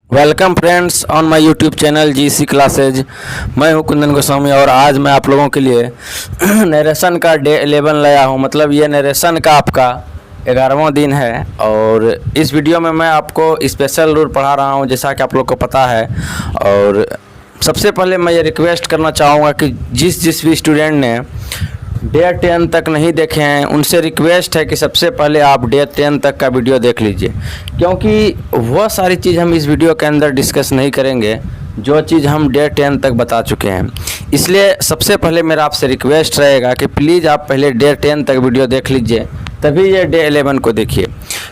Welcome friends on my YouTube channel GC classes. मैं हूं कुंदन गोस्वामी और आज मैं आप लोगों के लिए नरेशन का डे 11 लाया हूं। मतलब ये नरेशन का आपका 11वां दिन है और इस वीडियो में मैं आपको स्पेशल रूल पढ़ा रहा हूं, जैसा कि आप लोग को पता है। और सबसे पहले मैं ये रिक्वेस्ट करना चाहूँगा कि जिस भी स्टूडेंट ने डे 10 तक नहीं देखे हैं उनसे रिक्वेस्ट है कि सबसे पहले आप डे 10 तक का वीडियो देख लीजिए, क्योंकि वह सारी चीज़ हम इस वीडियो के अंदर डिस्कस नहीं करेंगे जो चीज़ हम डे 10 तक बता चुके हैं। इसलिए सबसे पहले मेरा आपसे रिक्वेस्ट रहेगा कि प्लीज़ आप पहले डे 10 तक वीडियो देख लीजिए, तभी ये डे 11 को देखिए,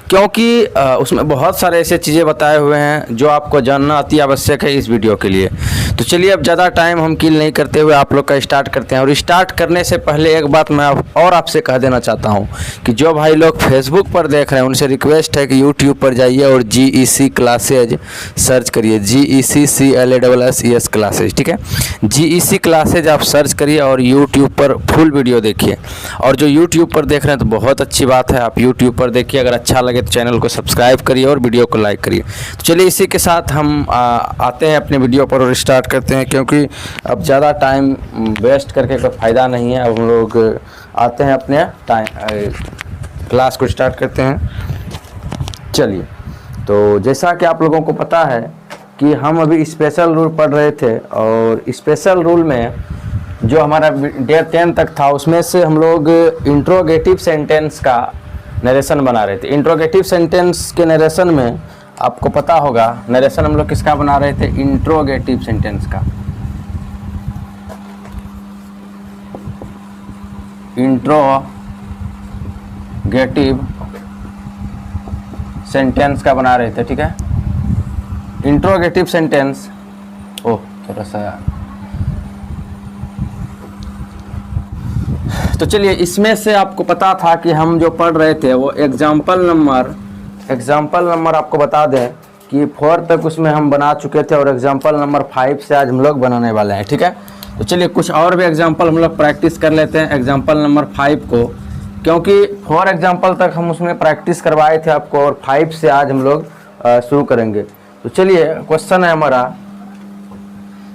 क्योंकि उसमें बहुत सारे ऐसे चीज़ें बताए हुए हैं जो आपको जानना अति आवश्यक है इस वीडियो के लिए। तो चलिए अब ज़्यादा टाइम हम किल नहीं करते हुए आप लोग का स्टार्ट करते हैं। और स्टार्ट करने से पहले एक बात मैं और आपसे कह देना चाहता हूं कि जो भाई लोग फेसबुक पर देख रहे हैं उनसे रिक्वेस्ट है कि यूट्यूब पर जाइए और GEC क्लासेज सर्च करिए। GECCLASSES क्लासेज, ठीक है। GEC क्लासेज आप सर्च करिए और यूट्यूब पर फुल वीडियो देखिए। और जो यूट्यूब पर देख रहे हैं तो बहुत अच्छी बात है, आप यूट्यूब पर देखिए। अगर अच्छा लगे तो चैनल को सब्सक्राइब करिए और वीडियो को लाइक करिए। तो चलिए इसी के साथ हम आते हैं अपने वीडियो पर और स्टार्ट करते हैं, क्योंकि अब ज़्यादा टाइम वेस्ट करके कोई फ़ायदा नहीं है। अब हम लोग आते हैं अपने क्लास को स्टार्ट करते हैं। चलिए, तो जैसा कि आप लोगों को पता है कि हम अभी स्पेशल रूल पढ़ रहे थे और स्पेशल रूल में जो हमारा डे 10 तक था उसमें से हम लोग इंट्रोगेटिव सेंटेंस का नरेशन बना रहे थे। इंट्रोगेटिव सेंटेंस के नरेशन में आपको पता होगा नरेशन हम लोग किसका बना रहे थे, इंट्रोगेटिव सेंटेंस का। इंट्रोगेटिव सेंटेंस का बना रहे थे, ठीक है। इंट्रोगेटिव सेंटेंस थोड़ा सा तो चलिए, इसमें से आपको पता था कि हम जो पढ़ रहे थे वो एग्जाम्पल नंबर आपको बता दें कि 4 तक उसमें हम बना चुके थे और एग्जाम्पल नंबर 5 से आज हम लोग बनाने वाले हैं, ठीक है। तो चलिए कुछ और भी एग्जाम्पल हम लोग प्रैक्टिस कर लेते हैं एग्जाम्पल नंबर 5 को, क्योंकि 4 एग्जाम्पल तक हम उसमें प्रैक्टिस करवाए थे आपको और 5 से आज हम लोग शुरू करेंगे। तो चलिए, क्वेश्चन है हमारा,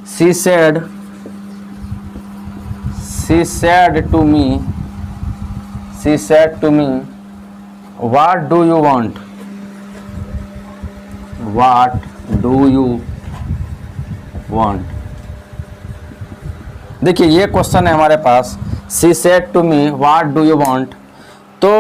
she said to me, what do you want? What do you want? देखिए ये क्वेश्चन है हमारे पास, she said to me what do you want। तो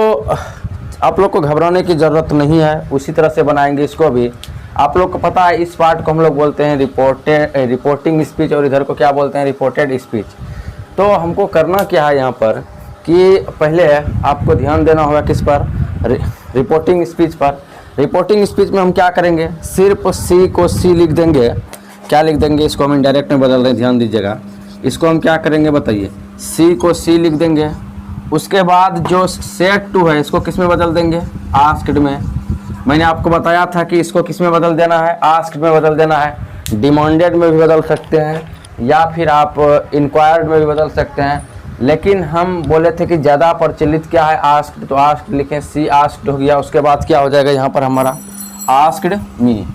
आप लोग को घबराने की ज़रूरत नहीं है, उसी तरह से बनाएंगे इसको भी। आप लोग को पता है इस पार्ट को हम लोग बोलते हैं रिपोर्टिंग स्पीच और इधर को क्या बोलते हैं, रिपोर्टेड स्पीच। तो हमको करना क्या है यहाँ पर कि पहले आपको ध्यान देना होगा किस पर, रिपोर्टिंग स्पीच पर। रिपोर्टिंग स्पीच में हम क्या करेंगे, सिर्फ सी को सी लिख देंगे। क्या लिख देंगे, इसको हम इनडायरेक्ट में बदल रहे हैं, ध्यान दीजिएगा। इसको हम क्या करेंगे बताइए, सी को सी लिख देंगे। उसके बाद जो सेड टू है इसको किस में बदल देंगे, आस्क्ड में। मैंने आपको बताया था कि इसको किस में बदल देना है, आस्क्ड में बदल देना है। डिमांडेड में भी बदल सकते हैं या फिर आप इंक्वायर्ड में भी बदल सकते हैं, लेकिन हम बोले थे कि ज़्यादा प्रचलित क्या है, आस्क्ड। तो आस्क्ड लिखें, सी आस्क्ड हो गया। उसके बाद क्या हो जाएगा यहाँ पर हमारा, आस्क्ड मी।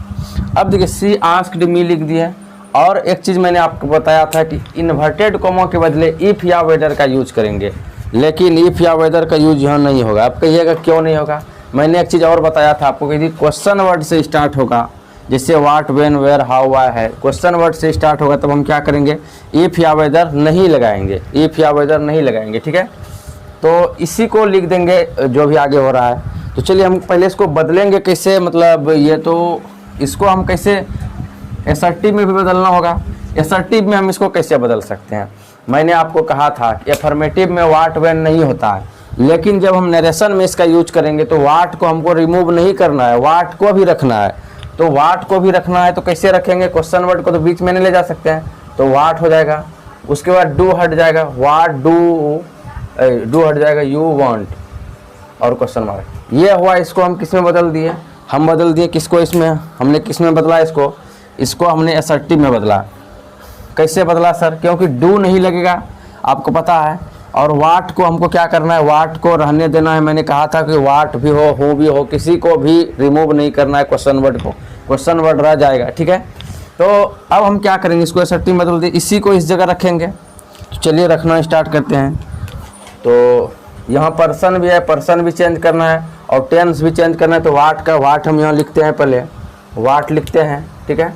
अब देखिए सी आस्क्ड मी लिख दिए। और एक चीज़ मैंने आपको बताया था कि इन्वर्टेड कॉमा के बदले इफ़ या वेदर का यूज करेंगे, लेकिन इफ़ या वेदर का यूज यहाँ नहीं होगा। आप कहिएगा क्यों नहीं होगा, मैंने एक चीज़ और बताया था आपको कि क्वेश्चन वर्ड से स्टार्ट होगा, जैसे what, when, where, how, why है, क्वेश्चन वर्ड से स्टार्ट होगा, तब हम क्या करेंगे, इफ़ या वेदर नहीं लगाएंगे, इफ़ या वेदर नहीं लगाएंगे, ठीक है। तो इसी को लिख देंगे जो भी आगे हो रहा है। तो चलिए हम पहले इसको बदलेंगे कैसे, मतलब ये तो इसको हम कैसे एसर्टिव में भी बदलना होगा। एसर्टिव में हम इसको कैसे बदल सकते हैं, मैंने आपको कहा था कि अफर्मेटिव में व्हाट, व्हेन नहीं होता है, लेकिन जब हम नरेशन में इसका यूज करेंगे तो व्हाट को हमको रिमूव नहीं करना है, व्हाट को भी रखना है। तो व्हाट को भी रखना है तो कैसे रखेंगे, क्वेश्चन वर्ड को तो बीच में नहीं ले जा सकते हैं, तो व्हाट हो जाएगा। उसके बाद डू हट जाएगा, व्हाट डू हट जाएगा, यू वांट और क्वेश्चन मार्क। ये हुआ, इसको हम किस में बदल दिए, हम बदल दिए किसको, इसमें हमने किस में बदला, इसको हमने असर्टिव में बदला। कैसे बदला सर, क्योंकि डू नहीं लगेगा आपको पता है, और वाट को हमको क्या करना है, वाट को रहने देना है। मैंने कहा था कि वाट भी हो भी हो, किसी को भी रिमूव नहीं करना है क्वेश्चन वर्ड को, क्वेश्चन वर्ड रह जाएगा, ठीक है। तो अब हम क्या करेंगे, इसको असर्टिव में बदल दिए, इसी को इस जगह रखेंगे। तो चलिए रखना स्टार्ट करते हैं। तो यहाँ पर्सन भी है, पर्सन भी चेंज करना है और टेंस भी चेंज करना है। तो वाट का वाट हम यहाँ लिखते हैं, पहले वाट लिखते हैं, ठीक है।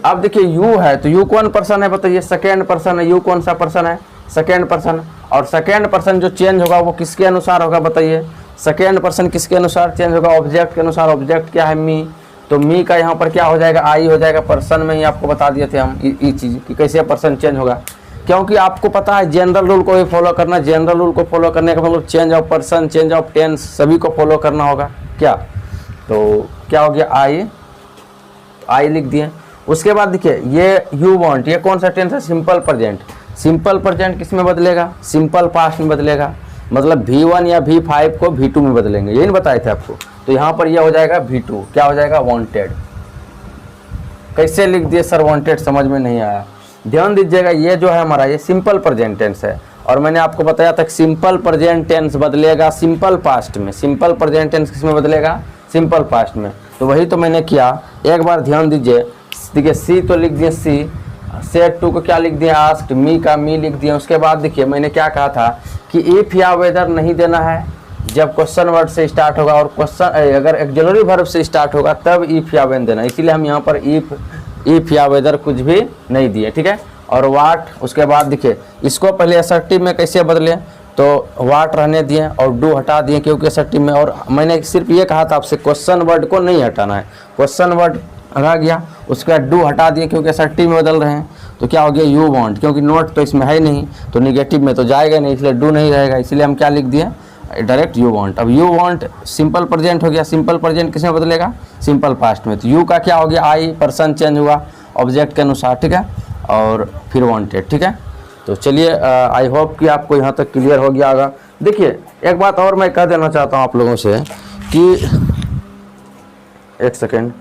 अब देखिए यू है, तो यू कौन पर्सन है बताइए, सेकेंड पर्सन है। यू कौन सा पर्सन है, सेकेंड पर्सन। और सेकेंड पर्सन जो चेंज होगा वो किसके अनुसार होगा बताइए, सेकेंड पर्सन किसके अनुसार चेंज होगा, ऑब्जेक्ट के अनुसार। ऑब्जेक्ट क्या है, मी। तो मी का यहाँ पर क्या हो जाएगा, आई हो जाएगा। पर्सन में ही आपको बता दिए थे हम ये चीज़ कि कैसे पर्सन चेंज होगा, क्योंकि आपको पता है जनरल रूल को ही फॉलो करना। जनरल रूल को फॉलो करने का मतलब change of person, change of tense सभी को फॉलो करना होगा क्या। तो क्या हो गया, आई लिख दिए। उसके बाद देखिए ये यू वांट, ये कौन सा टेंस है, सिंपल प्रेजेंट। सिंपल प्रेजेंट किस में बदलेगा, सिंपल पास्ट में बदलेगा। मतलब V1 या V5 को V2 में बदलेंगे, यही नहीं बताए थे आपको। तो यहाँ पर यह हो जाएगा V2, क्या हो जाएगा, वांटेड। कैसे लिख दिए सर वांटेड, समझ में नहीं आया। ध्यान दीजिएगा, ये जो है हमारा ये सिंपल प्रेजेंट टेंस है और मैंने आपको बताया था सिंपल प्रेजेंट टेंस बदलेगा सिंपल पास्ट में। सिंपल प्रेजेंट टेंस किस में बदलेगा, सिंपल पास्ट में। तो वही तो मैंने किया, एक बार ध्यान दीजिए। देखिए सी तो लिख दिए सी, सेड टू को क्या लिख दिया, आस्क्ड। मी का मी लिख दिया। उसके बाद देखिए मैंने क्या कहा था कि इफ या वेदर नहीं देना है जब क्वेश्चन वर्ड से स्टार्ट होगा, और क्वेश्चन अगर ऑक्सिलरी वर्ब से स्टार्ट होगा तब इफ या वेन देना। इसीलिए हम यहाँ पर इफ या वेदर कुछ भी नहीं दिए, ठीक है। और वाट, उसके बाद देखिए इसको पहले असर्टिव में कैसे बदले, तो वाट रहने दिए और डू हटा दिए, क्योंकि असर्टिव में। और मैंने सिर्फ ये कहा था आपसे क्वेश्चन वर्ड को नहीं हटाना है, क्वेश्चन वर्ड रह गया। उसके बाद डू हटा दिए क्योंकि असर्टिव में बदल रहे हैं। तो क्या हो गया, यू वांट, क्योंकि नोट तो इसमें है नहीं तो निगेटिव में तो जाएगा नहीं, इसलिए डू नहीं रहेगा। इसलिए हम क्या लिख दिए, डायरेक्ट यू वांट। अब यू वांट सिंपल प्रेजेंट हो गया, सिंपल प्रेजेंट किस में बदलेगा, सिंपल पास्ट में। तो यू का क्या हो गया, आई, पर्सन चेंज हुआ ऑब्जेक्ट के अनुसार, ठीक है। और फिर वांटेड, ठीक है। तो चलिए आई होप कि आपको यहाँ तक क्लियर हो गया होगा। देखिए एक बात और मैं कह देना चाहता हूँ आप लोगों से कि एक सेकेंड,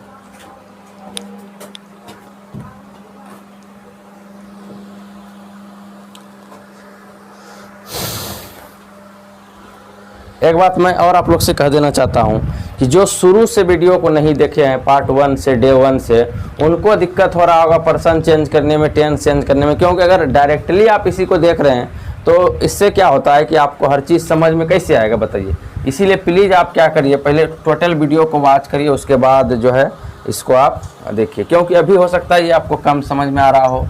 एक बात मैं और आप लोग से कह देना चाहता हूं कि जो शुरू से वीडियो को नहीं देखे हैं, पार्ट 1 से, डे 1 से, उनको दिक्कत हो रहा होगा पर्सन चेंज करने में, टेंस चेंज करने में। क्योंकि अगर डायरेक्टली आप इसी को देख रहे हैं तो इससे क्या होता है कि आपको हर चीज़ समझ में कैसे आएगा बताइए। इसीलिए प्लीज़ आप क्या करिए, पहले टोटल वीडियो को वॉच करिए, उसके बाद जो है इसको आप देखिए। क्योंकि अभी हो सकता है ये आपको कम समझ में आ रहा हो,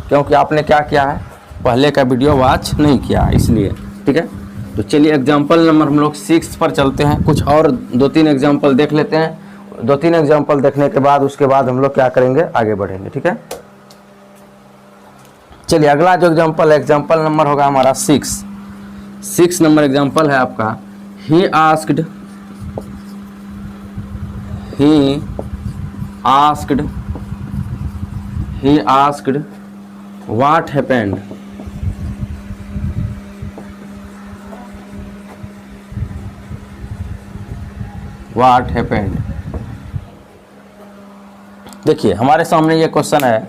क्योंकि आपने क्या किया है, पहले का वीडियो वॉच नहीं किया, इसलिए, ठीक है। तो चलिए एग्जाम्पल नंबर हम लोग 6 पर चलते हैं। कुछ और 2-3 एग्जाम्पल देख लेते हैं। 2-3 एग्जाम्पल देखने के बाद उसके बाद हम लोग क्या करेंगे, आगे बढ़ेंगे, ठीक है। चलिए अगला जो एग्जाम्पल नंबर होगा हमारा 6 नंबर एग्जाम्पल है आपका। He asked what happened. What happened? देखिए हमारे सामने ये क्वेश्चन है,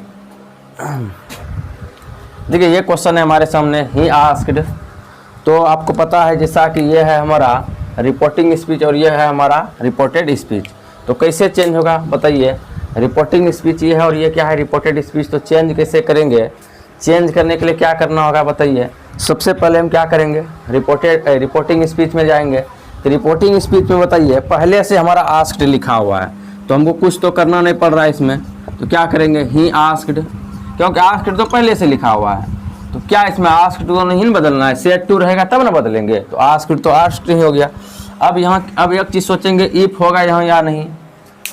देखिए ये क्वेश्चन है हमारे सामने, ही आस्क्ड। तो आपको पता है जैसा कि ये है हमारा रिपोर्टिंग स्पीच और ये है हमारा रिपोर्टेड स्पीच। तो कैसे चेंज होगा बताइए, रिपोर्टिंग स्पीच ये है और ये क्या है, रिपोर्टेड स्पीच। तो चेंज कैसे करेंगे, चेंज करने के लिए क्या करना होगा बताइए। सबसे पहले हम क्या करेंगे, रिपोर्टिंग स्पीच में जाएंगे। तो रिपोर्टिंग स्पीच में बताइए पहले से हमारा आस्क्ड लिखा हुआ है, तो हमको कुछ तो करना नहीं पड़ रहा है इसमें। तो क्या करेंगे, ही आस्क्ड, क्योंकि आस्क्ड तो पहले से लिखा हुआ है। तो क्या इसमें आस्क्ड को नहीं बदलना है, सेड टू रहेगा तब ना बदलेंगे। तो आस्क्ड तो आस्क्ड ही हो गया। अब एक चीज़ सोचेंगे, इफ होगा यहाँ या नहीं।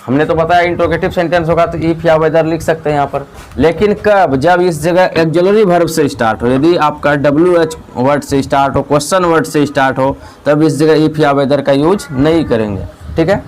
हमने तो बताया इंट्रोगेटिव सेंटेंस होगा तो इफ या वेदर लिख सकते हैं यहाँ पर, लेकिन कब, जब इस जगह ऑक्सिलरी वर्ब से स्टार्ट हो। यदि आपका WH वर्ड से स्टार्ट हो, क्वेश्चन वर्ड से स्टार्ट हो, तब इस जगह इफ या वेदर का यूज नहीं करेंगे, ठीक है।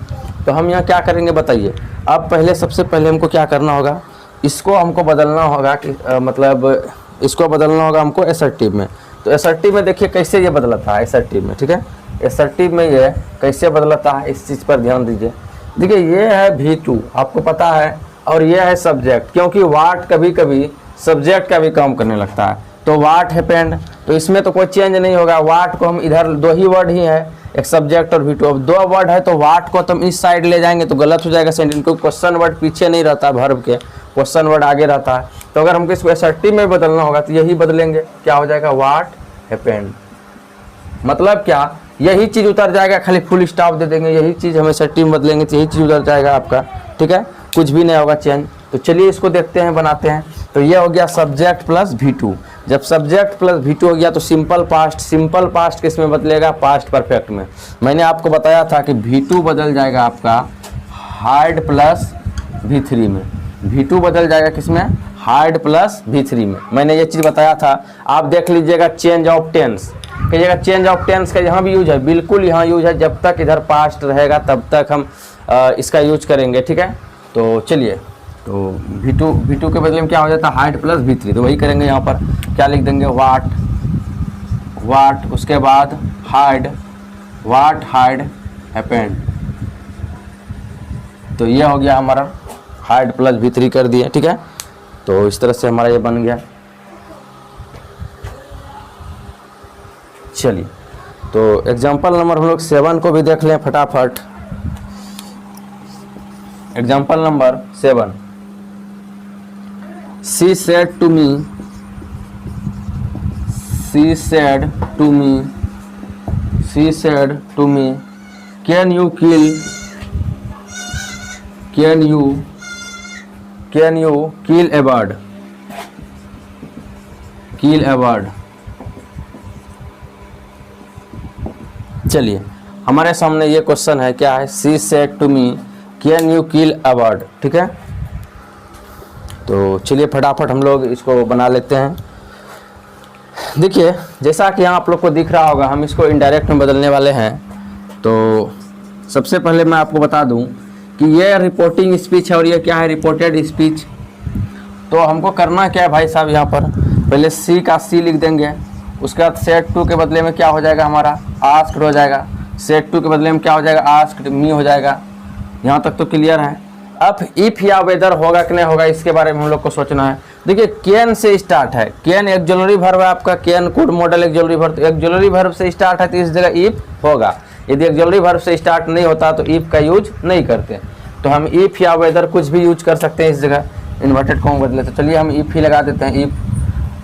तो हम यहाँ क्या करेंगे बताइए। अब पहले सबसे पहले हमको क्या करना होगा, इसको हमको बदलना होगा कि मतलब इसको बदलना होगा हमको असर्टिव में। तो असर्टिव में देखिए कैसे ये बदलता है असर्टिव में, ठीक है। असर्टिव में ये कैसे बदलता है इस चीज़ पर ध्यान दीजिए। देखिए ये है V2 आपको पता है, और ये है सब्जेक्ट, क्योंकि वाट कभी कभी सब्जेक्ट का भी काम करने लगता है। तो व्हाट हैपेंड, तो इसमें तो कोई चेंज नहीं होगा। व्हाट को हम इधर 2 ही वर्ड ही है, एक सब्जेक्ट और V2। अब 2 वर्ड है तो व्हाट को तुम इस साइड ले जाएंगे तो गलत हो जाएगा सेंटेंस, क्योंकि क्वेश्चन वर्ड पीछे नहीं रहता, वर्ब के क्वेश्चन वर्ड आगे रहता है। तो अगर हमको इसको असर्टिव में बदलना होगा तो यही बदलेंगे, क्या हो जाएगा, व्हाट हैपेंड। मतलब क्या, यही चीज़ उतर जाएगा, खाली फुल स्टॉप दे देंगे, यही चीज़ हमें असर्टिव में बदलेंगे तो यही चीज़ उतर जाएगा आपका, ठीक है, कुछ भी नहीं होगा चेंज। तो चलिए इसको देखते हैं, बनाते हैं। तो ये हो गया सब्जेक्ट प्लस V2। जब सब्जेक्ट प्लस V2 हो गया तो सिंपल पास्ट किस में बदलेगा, पास्ट परफेक्ट में। मैंने आपको बताया था कि V2 बदल जाएगा आपका हार्ड प्लस V3 में। V2 बदल जाएगा किसमें, हार्ड प्लस V3 में। मैंने ये चीज़ बताया था, आप देख लीजिएगा। चेंज ऑफ टेंस कहिएगा, चेंज ऑफ टेंस का यहाँ भी यूज है, बिल्कुल यहाँ यूज है। जब तक इधर पास्ट रहेगा तब तक हम इसका यूज करेंगे, ठीक है। तो चलिए, तो V2 के बदले में क्या हो जाता है, हार्ड प्लस V3। तो वही करेंगे, यहाँ पर क्या लिख देंगे, वाट, उसके बाद हार्ड, वाट हार्ड हैपेंड। तो ये हो गया हमारा हार्ड प्लस V3 कर दिए, ठीक है। तो इस तरह से हमारा ये बन गया। चलिए, तो एग्जाम्पल नंबर हम लोग 7 को भी देख लें फटाफट। Example number 7, She said to me, can you kill a bird? चलिए, हमारे सामने ये क्वेश्चन है, क्या है, She said to me, can you kill a bird, ठीक है। तो चलिए फटाफट हम लोग इसको बना लेते हैं। देखिए, जैसा कि यहाँ आप लोग को दिख रहा होगा, हम इसको इनडायरेक्ट में बदलने वाले हैं। तो सबसे पहले मैं आपको बता दूं कि ये रिपोर्टिंग स्पीच है और ये क्या है, रिपोर्टेड स्पीच। तो हमको करना क्या है भाई साहब, यहाँ पर पहले सी का सी लिख देंगे, उसके बाद सेट टू के बदले में क्या हो जाएगा हमारा, आस्क्ड हो जाएगा। सेट टू के बदले में क्या हो जाएगा, आस्क्ड मी हो जाएगा। यहाँ तक तो क्लियर है। अब इफ़ या वेदर होगा कि नहीं होगा, इसके बारे में हम लोग को सोचना है। देखिए, कैन से स्टार्ट है, कैन एक्जुलरी वर्ब है आपका, can could model auxiliary verb. तो एक्जुलरी वर्ब से स्टार्ट है तो इस जगह इफ होगा। यदि एक्जुलरी वर्ब से स्टार्ट नहीं होता तो इफ का यूज नहीं करते। तो हम इफ या वेदर कुछ भी यूज कर सकते हैं इस जगह, इन्वर्टेड कॉमा बदले। तो चलिए हम इफ ही लगा देते हैं, इफ।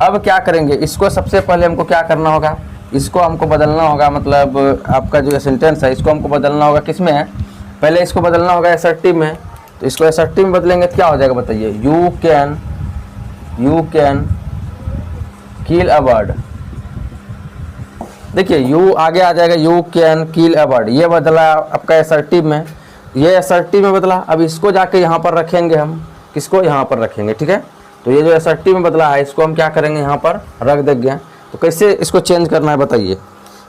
अब क्या करेंगे, इसको सबसे पहले हमको क्या करना होगा, इसको हमको बदलना होगा। मतलब आपका जो सेंटेंस है इसको हमको बदलना होगा, किस में है, पहले इसको बदलना होगा असर्टिव में। तो इसको असर्टिव में बदलेंगे तो क्या हो जाएगा बताइए, you can kill a bird. देखिए, यू आगे आ जाएगा, you can kill a bird. ये बदला आपका असर्टिव में, ये असर्टिव में बदला। अब इसको जाके यहाँ पर रखेंगे हम, किसको, यहाँ पर रखेंगे, ठीक है। तो ये जो असर्टिव में बदला है इसको हम क्या करेंगे, यहाँ पर रख देंगे। तो कैसे इसको चेंज करना है बताइए।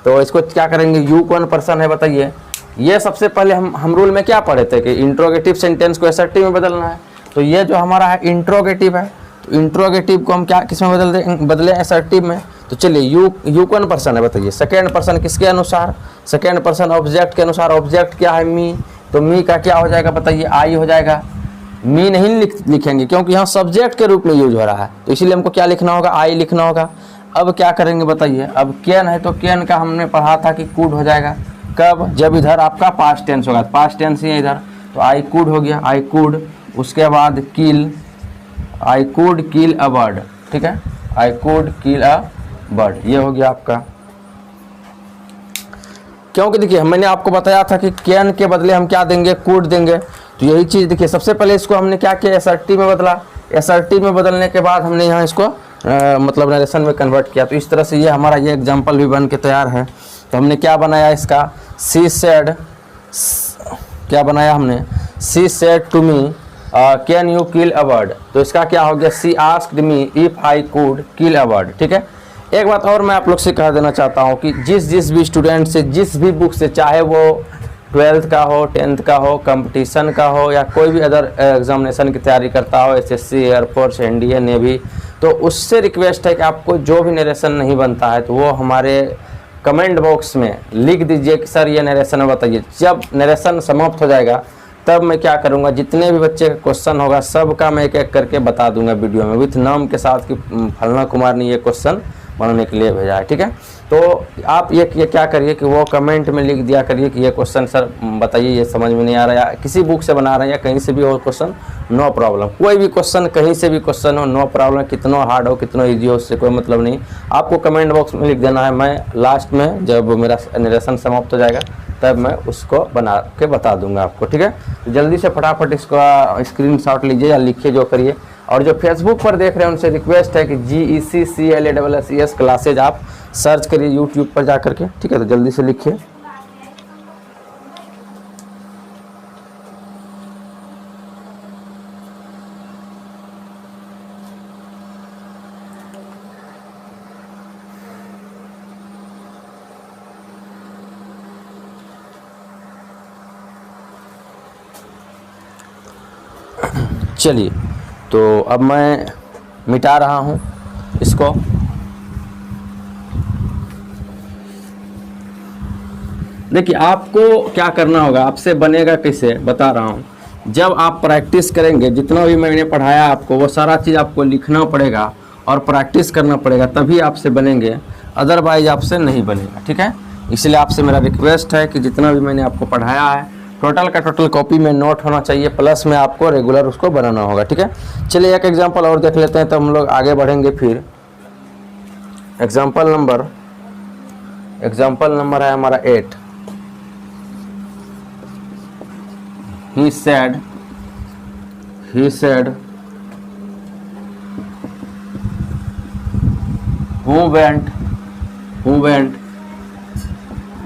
तो इसको क्या करेंगे, यू कौन पर्सन है बताइए। ये सबसे पहले हम रूल में क्या पढ़े थे कि इंट्रोगेटिव सेंटेंस को असर्टिव में बदलना है। तो ये जो हमारा है इंट्रोगेटिव है, तो इंट्रोगेटिव को हम क्या किस में बदले असर्टिव में। तो चलिए, यू कौन पर्सन है बताइए, सेकेंड पर्सन किसके अनुसार, सेकेंड पर्सन ऑब्जेक्ट के अनुसार। ऑब्जेक्ट क्या है, मी। तो मी का क्या हो जाएगा बताइए, आई हो जाएगा। मी नहीं लिखेंगे क्योंकि यहाँ सब्जेक्ट के रूप में यूज हो रहा है, तो इसीलिए हमको क्या लिखना होगा, आई लिखना होगा। अब क्या करेंगे बताइए, अब कैन है तो कैन का हमने पढ़ा था कि कूड हो जाएगा। कब, जब इधर आपका पास्ट टेंस होगा, पास्ट टेंस ही है इधर। तो आई कूड हो गया, आई कूड। उसके बाद किल, आई कूड किल अ बर्ड, ठीक है, आई कूड किल अ बर्ड। ये हो गया आपका। क्योंकि देखिए, मैंने आपको बताया था कि कैन के बदले हम क्या देंगे, कूड देंगे। तो यही चीज़ देखिए, सबसे पहले इसको हमने क्या किया, असर्टिव में बदला। असर्टिव में बदलने के बाद हमने यहाँ इसको मतलब नरेशन में कन्वर्ट किया। तो इस तरह से ये हमारा ये एग्जाम्पल भी बन के तैयार है। तो हमने क्या बनाया इसका, सी सेड, क्या बनाया हमने, she said to me can you kill a bird. तो इसका क्या हो गया, she asked me if I could kill a bird, ठीक है। एक बात और मैं आप लोग से कह देना चाहता हूँ कि जिस भी स्टूडेंट से, जिस भी बुक से, चाहे वो 12th का हो, 10th का हो, कंपटीशन का हो, या कोई भी अदर एग्जामिनेशन की तैयारी करता हो, एसएससी, एयरफोर्स, एनडीए, नेवी, तो उससे रिक्वेस्ट है कि आपको जो भी नरेशन नहीं बनता है तो वो हमारे कमेंट बॉक्स में लिख दीजिए कि सर ये नरेशन बताइए। जब नरेशन समाप्त हो जाएगा तब मैं क्या करूँगा, जितने भी बच्चे का क्वेश्चन होगा सबका मैं एक एक करके बता दूंगा वीडियो में विथ नाम के साथ कि फलना कुमार ने ये क्वेश्चन बनाने के लिए भेजा है। ठीक है, तो आप ये क्या करिए कि वो कमेंट में लिख दिया करिए कि ये क्वेश्चन सर बताइए, ये समझ में नहीं आ रहा, या किसी बुक से बना रहे हैं या कहीं से भी हो क्वेश्चन, नो प्रॉब्लम। कोई भी क्वेश्चन कहीं से भी क्वेश्चन हो, नो प्रॉब्लम। कितना हार्ड हो कितना ईजी हो उससे कोई मतलब नहीं, आपको कमेंट बॉक्स में लिख देना है। मैं लास्ट में जब मेरा नरेशन समाप्त हो जाएगा तब मैं उसको बना के बता दूंगा आपको। ठीक है, तो जल्दी से फटाफट इसका स्क्रीनशॉट लीजिए या लिखिए जो करिए। और जो फेसबुक पर देख रहे हैं उनसे रिक्वेस्ट है कि GECCLASSES क्लासेज आप सर्च करिए यूट्यूब पर जा करके। ठीक है, तो जल्दी से लिखिए। चलिए, तो अब मैं मिटा रहा हूँ इसको। देखिए आपको क्या करना होगा, आपसे बनेगा कैसे बता रहा हूँ। जब आप प्रैक्टिस करेंगे, जितना भी मैंने पढ़ाया आपको वो सारा चीज़ आपको लिखना पड़ेगा और प्रैक्टिस करना पड़ेगा, तभी आपसे बनेंगे, अदरवाइज आपसे नहीं बनेगा। ठीक है, इसलिए आपसे मेरा रिक्वेस्ट है कि जितना भी मैंने आपको पढ़ाया है टोटल का टोटल कॉपी में नोट होना चाहिए, प्लस में आपको रेगुलर उसको बनाना होगा। ठीक है, चलिए एक एग्जांपल और देख लेते हैं तो हम लोग आगे बढ़ेंगे। फिर एग्जांपल नंबर है हमारा 8। He said who went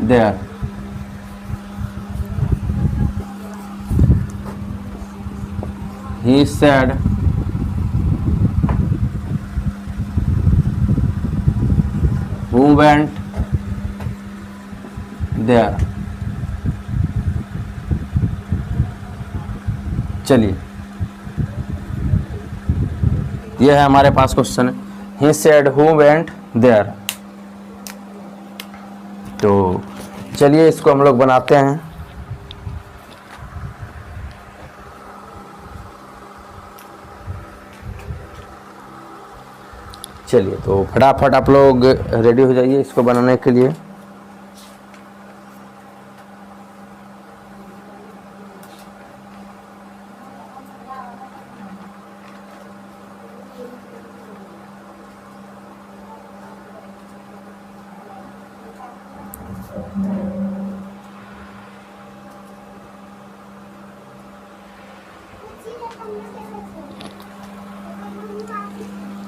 there? He said who went there? चलिए, ये है हमारे पास question. He said who went there? तो चलिए इसको हम लोग बनाते हैं। चलिए, तो फटाफट आप लोग रेडी हो जाइए इसको बनाने के लिए।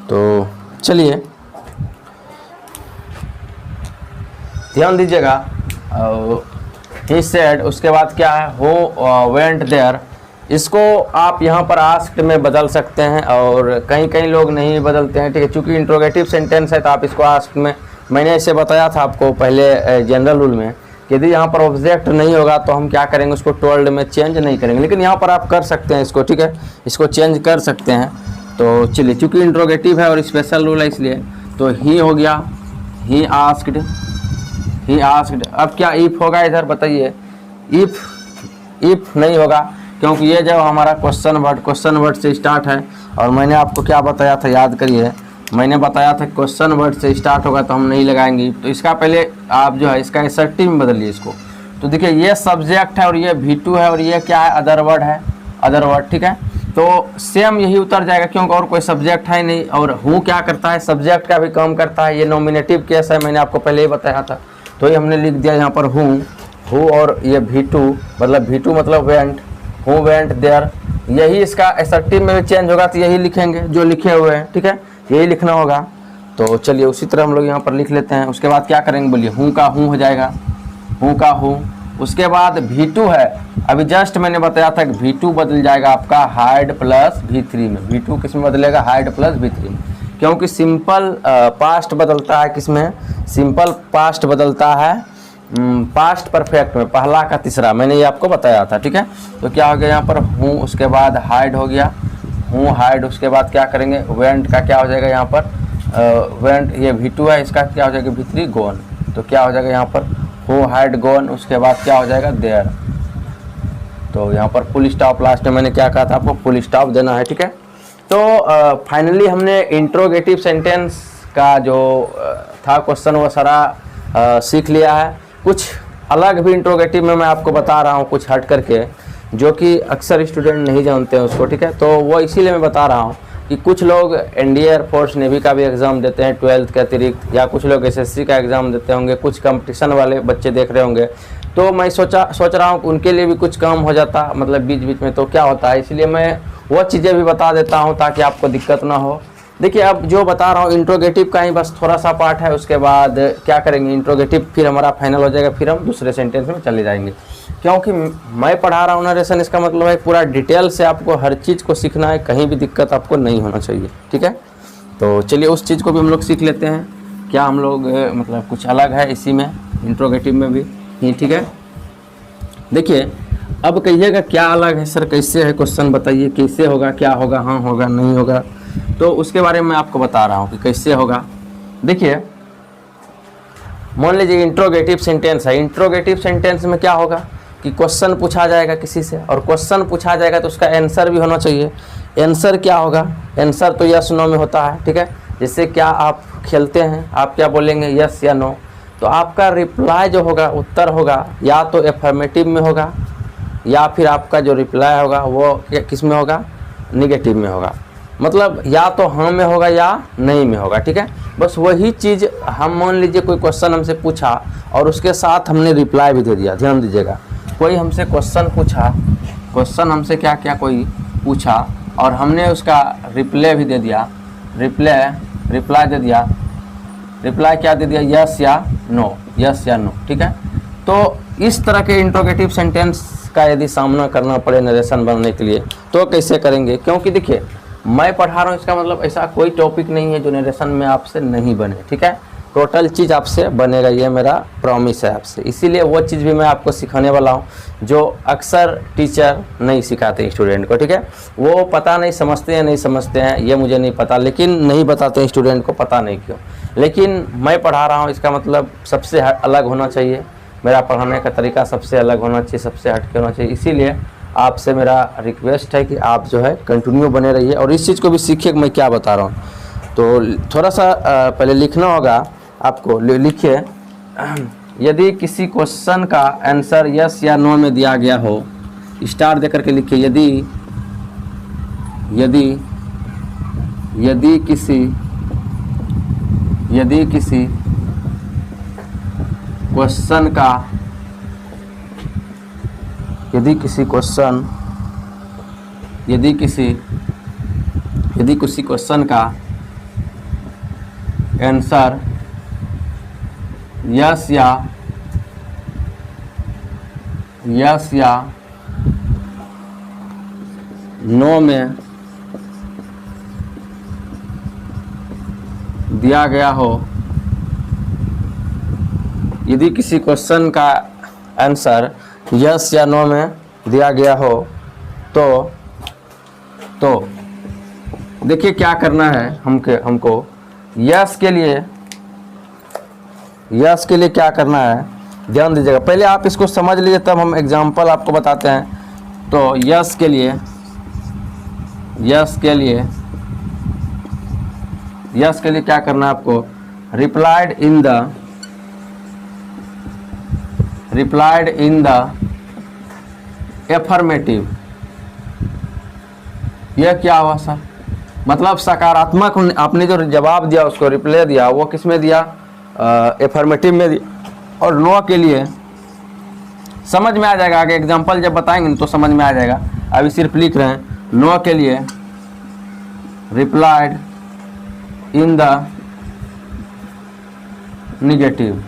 तो चलिए ध्यान दीजिएगा। ही सेड, उसके बाद क्या है, हु वेंट देयर। इसको आप यहाँ पर आस्क्ड में बदल सकते हैं और कहीं कहीं लोग नहीं बदलते हैं। ठीक है, चूँकि इंट्रोगेटिव सेंटेंस है तो आप इसको आस्क्ड में, मैंने इसे बताया था आपको पहले जनरल रूल में, यदि यहाँ पर ऑब्जेक्ट नहीं होगा तो हम क्या करेंगे, उसको टोल्ड में चेंज नहीं करेंगे, लेकिन यहाँ पर आप कर सकते हैं इसको। ठीक है, इसको चेंज कर सकते हैं। तो चलिए, चूँकि इंट्रोगेटिव है और स्पेशल रूल है इसलिए, तो ही हो गया, ही आस्क्ड। अब क्या इफ़ होगा इधर, बताइए। इफ़ नहीं होगा, क्योंकि ये जब हमारा क्वेश्चन वर्ड से स्टार्ट है, और मैंने आपको क्या बताया था, याद करिए, मैंने बताया था क्वेश्चन वर्ड से स्टार्ट होगा तो हम नहीं लगाएंगे। तो इसका पहले आप जो है इसका एसर्टिव में बदलिए इसको। तो देखिए ये सब्जेक्ट है और ये V2 है और ये क्या है, अदर वर्ड है, अदर वर्ड। ठीक है, तो सेम यही उतर जाएगा क्योंकि और कोई सब्जेक्ट है नहीं। और हूँ क्या करता है, सब्जेक्ट का भी काम करता है, ये नॉमिनेटिव केस है, मैंने आपको पहले ही बताया था। तो ये हमने लिख दिया यहाँ पर हूँ और ये V2 मतलब वेंट, हूँ वेंट देयर। यही इसका एसर्टिव में भी चेंज होगा तो यही लिखेंगे जो लिखे हुए हैं। ठीक है, यही लिखना होगा। तो चलिए उसी तरह हम लोग यहाँ पर लिख लेते हैं। उसके बाद क्या करेंगे, बोलिए, हूँ का हूँ हो जाएगा, हूँ का हूँ। उसके बाद V2 है, अभी जस्ट मैंने बताया था कि V2 बदल जाएगा आपका हाइड प्लस V3 में। V2 किस में बदलेगा, हाइड प्लस V3 में, क्योंकि सिंपल पास्ट बदलता है किसमें, सिंपल पास्ट बदलता है पास्ट परफेक्ट में, पहला का तीसरा, मैंने ये आपको बताया था। ठीक है, तो क्या हो गया यहाँ पर हूँ, उसके बाद हाइड हो गया, हूँ हाइड। उसके बाद क्या करेंगे, वेंट का क्या हो जाएगा यहाँ पर, वेंट ये V2 है, इसका क्या हो जाएगा V3 गोन। तो क्या हो जाएगा यहाँ पर हूँ हाइड गोन। उसके बाद क्या हो जाएगा देयर। तो यहाँ पर फुल स्टॉप, लास्ट में मैंने क्या कहा था आपको, फुल स्टॉप देना है, ठीक है। तो फाइनली हमने इंट्रोगेटिव सेंटेंस का जो था क्वेश्चन वो सारा सीख लिया है। कुछ अलग भी इंट्रोगेटिव में मैं आपको बता रहा हूँ, कुछ हट करके, जो कि अक्सर स्टूडेंट नहीं जानते हैं उसको, ठीक है। तो वो इसीलिए मैं बता रहा हूँ कि कुछ लोग एनडीए एयरफोर्स नेवी का भी एग्ज़ाम देते हैं 12th के अतिरिक्त, या कुछ लोग एसएससी का एग्ज़ाम देते होंगे, कुछ कंपटीशन वाले बच्चे देख रहे होंगे। तो मैं सोच रहा हूँ कि उनके लिए भी कुछ काम हो जाता, मतलब बीच बीच में तो क्या होता है, इसलिए मैं वो चीज़ें भी बता देता हूँ ताकि आपको दिक्कत ना हो। देखिए अब जो बता रहा हूँ इंट्रोगेटिव का ही बस थोड़ा सा पार्ट है, उसके बाद क्या करेंगे, इंट्रोगेटिव फिर हमारा फाइनल हो जाएगा, फिर हम दूसरे सेंटेंस में चले जाएंगे। क्योंकि मैं पढ़ा रहा हूँ नरेशन, इसका मतलब है पूरा डिटेल से आपको हर चीज़ को सीखना है, कहीं भी दिक्कत आपको नहीं होना चाहिए, ठीक है। तो चलिए उस चीज़ को भी हम लोग सीख लेते हैं, क्या हम लोग मतलब कुछ अलग है इसी में, इंट्रोगेटिव में भी, ठीक है। देखिए अब कहिएगा क्या अलग है सर, कैसे है क्वेश्चन बताइए, कैसे होगा, क्या होगा, हाँ होगा नहीं होगा, तो उसके बारे में आपको बता रहा हूँ कि कैसे होगा। देखिए मान लीजिए इंट्रोगेटिव सेंटेंस है, इंट्रोगेटिव सेंटेंस में क्या होगा कि क्वेश्चन पूछा जाएगा किसी से, और क्वेश्चन पूछा जाएगा तो उसका आंसर भी होना चाहिए। आंसर क्या होगा, आंसर तो यस नो में होता है, ठीक है। जैसे क्या आप खेलते हैं, आप क्या बोलेंगे, यस या नो, तो आपका रिप्लाई जो होगा, उत्तर होगा, या तो एफर्मेटिव में होगा, या फिर आपका जो रिप्लाई होगा वो किस में होगा, निगेटिव में होगा। मतलब या तो हाँ में होगा या नहीं में होगा, ठीक है। बस वही चीज़ हम मान लीजिए कोई क्वेश्चन हमसे पूछा और उसके साथ हमने रिप्लाई भी दे दिया, ध्यान दीजिएगा। कोई हमसे क्वेश्चन पूछा, क्वेश्चन हमसे क्या क्या कोई पूछा और हमने उसका रिप्लाई भी दे दिया, रिप्लाई दे दिया, रिप्लाई क्या दे दिया, यस या नो, यस या नो, ठीक है। तो इस तरह के इंट्रोगेटिव सेंटेंस का यदि सामना करना पड़े नरेशन बनने के लिए तो कैसे करेंगे, क्योंकि देखिए मैं पढ़ा रहा हूँ, इसका मतलब ऐसा कोई टॉपिक नहीं है जो नरेशन में आपसे नहीं बने, ठीक है। टोटल चीज़ आपसे बनेगा, ये मेरा प्रॉमिस है आपसे। इसीलिए वो चीज़ भी मैं आपको सिखाने वाला हूँ जो अक्सर टीचर नहीं सिखाते स्टूडेंट को, ठीक है। वो पता नहीं समझते हैं, नहीं समझते हैं ये मुझे नहीं पता, लेकिन नहीं बताते हैं स्टूडेंट को, पता नहीं क्यों, लेकिन मैं पढ़ा रहा हूँ, इसका मतलब सबसे अलग होना चाहिए, मेरा पढ़ाने का तरीका सबसे अलग होना चाहिए, सबसे हटके होना चाहिए। इसीलिए आपसे मेरा रिक्वेस्ट है कि आप जो है कंटिन्यू बने रहिए और इस चीज़ को भी सीखिए कि मैं क्या बता रहा हूँ। तो थोड़ा सा पहले लिखना होगा आपको, लिखिए यदि किसी क्वेश्चन का आंसर यस या नो में दिया गया हो, स्टार देकर के लिखिए, यदि किसी क्वेश्चन का, यदि किसी क्वेश्चन का आंसर यस या नो में दिया गया हो, यदि किसी क्वेश्चन का आंसर यस या नो में दिया गया हो तो देखिए क्या करना है हमको यस के लिए क्या करना है, ध्यान दीजिएगा। पहले आप इसको समझ लीजिए तब हम एग्जांपल आपको बताते हैं। तो यस के लिए क्या करना है आपको, रिप्लाइड इन द एफर्मेटिव। यह क्या हुआ सर, मतलब सकारात्मक, आपने जो जवाब दिया उसको रिप्लाई दिया, वो किस में दिया, एफर्मेटिव में दिया। और नो के लिए समझ में आ जाएगा, आगे एग्जांपल जब बताएंगे तो समझ में आ जाएगा, अभी सिर्फ लिख रहे हैं। नो के लिए replied in the negative,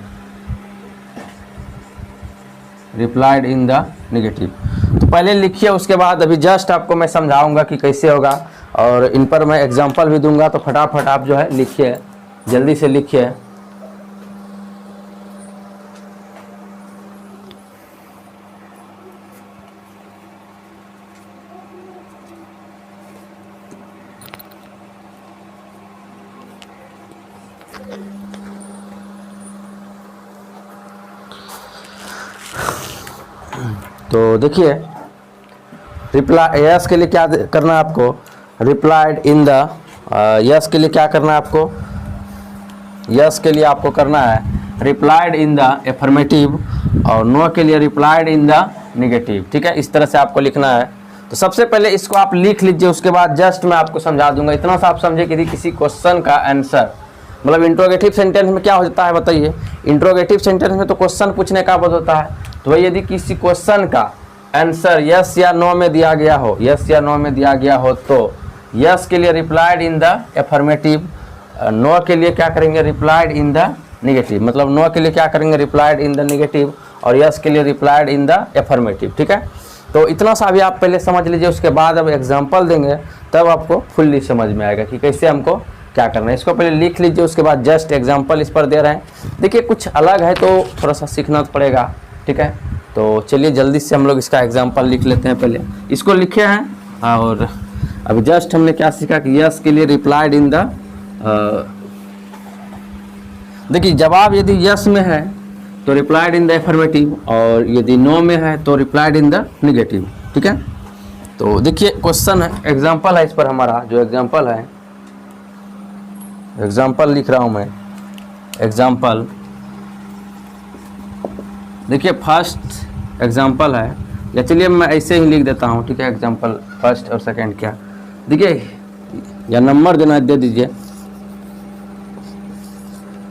replied in the negative. तो पहले लिखिए, उसके बाद अभी जस्ट आपको मैं समझाऊंगा कि कैसे होगा, और इन पर मैं एग्जांपल भी दूंगा। तो फटाफट आप जो है लिखिए, जल्दी से लिखिए। तो देखिए रिप्लाई यस के लिए क्या करना है आपको, रिप्लाइड इन द, यस के लिए क्या करना है आपको, यस के लिए आपको करना है रिप्लाइड इन द एफर्मेटिव, और नो के लिए रिप्लाइड इन द निगेटिव। ठीक है, इस तरह से आपको लिखना है। तो सबसे पहले इसको आप लिख लीजिए, उसके बाद जस्ट मैं आपको समझा दूंगा। इतना सा आप समझे कि किसी क्वेश्चन का आंसर, मतलब इंट्रोगेटिव सेंटेंस में क्या होता है बताइए, इंट्रोगेटिव सेंटेंस में तो क्वेश्चन पूछने का बात होता है। तो वही यदि किसी क्वेश्चन का आंसर यस या नो में दिया गया हो, यस या नो में दिया गया हो, तो यस के लिए replied in the affirmative, no के लिए क्या करेंगे, रिप्लाइड इन द निगेटिव। मतलब नो के लिए क्या करेंगे, रिप्लाइड इन द निगेटिव, और यस के लिए रिप्लाइड इन द एफर्मेटिव। ठीक है, तो इतना सा भी आप पहले समझ लीजिए, उसके बाद अब एग्जाम्पल देंगे तब आपको फुल्ली समझ में आएगा कि कैसे हमको क्या करना है। इसको पहले लिख लीजिए, उसके बाद जस्ट एग्जाम्पल इस पर दे रहे हैं। देखिए कुछ अलग है तो थोड़ा सा सीखना पड़ेगा। ठीक है, तो चलिए जल्दी से हम लोग इसका एग्जाम्पल लिख लेते हैं। पहले इसको लिखे हैं, और अभी जस्ट हमने क्या सीखा कि यस के लिए रिप्लाइड इन द, देखिए जवाब यदि यस में है तो रिप्लाइड इन द एफर्मेटिव, और यदि नो में है तो रिप्लाइड इन द निगेटिव। ठीक है, तो देखिए क्वेश्चन है, एग्जाम्पल है इस पर हमारा, जो एग्जाम्पल है, एग्जाम्पल लिख रहा हूँ मैं, एग्जाम्पल। देखिए फर्स्ट एग्जाम्पल है, या चलिए मैं ऐसे ही लिख देता हूँ। ठीक है, एग्जाम्पल फर्स्ट और सेकंड क्या, देखिए या नंबर देना दे दीजिए।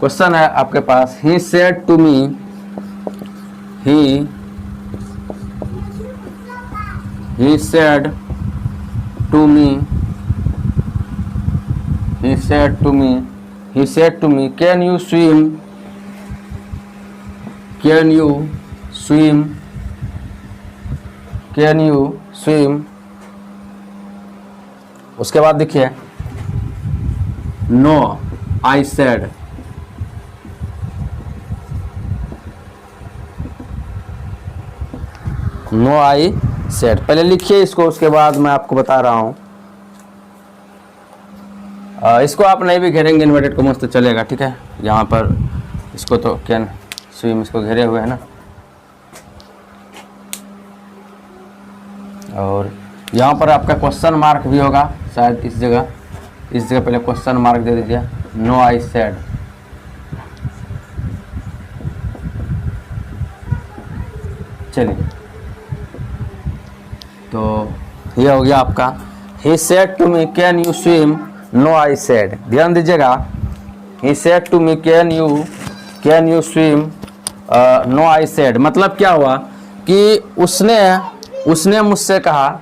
क्वेश्चन है आपके पास, he said to me, he said to me, can you swim, उसके बाद देखिए no I said, no I said. पहले लिखिए इसको, उसके बाद मैं आपको बता रहा हूँ। इसको आप नहीं भी घेरेंगे इन्वर्टेड कॉमर्स तो चलेगा। ठीक है, यहाँ पर इसको तो कैन स्विम इसको घेरे हुए है ना, और यहाँ पर आपका क्वेश्चन मार्क भी होगा शायद इस जगह पहले क्वेश्चन मार्क दे दीजिए, नो आई सेड। चलिए, तो ये हो गया आपका, he said to me can you swim, no I said। ध्यान दीजिएगा, he said to me can you swim, no I said। मतलब क्या हुआ कि उसने मुझसे कहा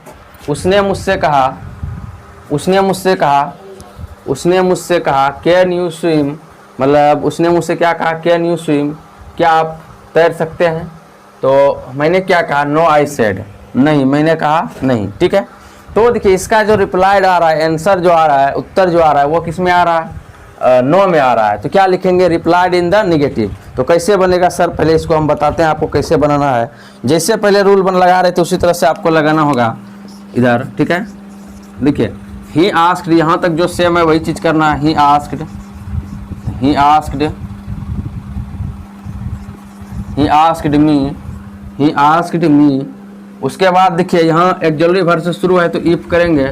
can you swim, मतलब उसने मुझसे क्या कहा, can you swim, क्या आप तैर सकते हैं। तो मैंने क्या कहा, no I said, नहीं, मैंने कहा नहीं। ठीक है, तो देखिए इसका जो रिप्लाइड आ रहा है, आंसर जो आ रहा है, उत्तर जो आ रहा है, वो किस में आ रहा है, नो में आ रहा है। तो क्या लिखेंगे, रिप्लाइड इन द निगेटिव। तो कैसे बनेगा सर, पहले इसको हम बताते हैं आपको कैसे बनाना है। जैसे पहले रूल लगा रहे थे उसी तरह से आपको लगाना होगा इधर। ठीक है, देखिए ही आस्क्ड, यहाँ तक जो सेम है वही चीज़ करना है। ही आस्क्ड मी। उसके बाद देखिए यहाँ एक्सिलरी वर्ब से शुरू है तो इफ करेंगे,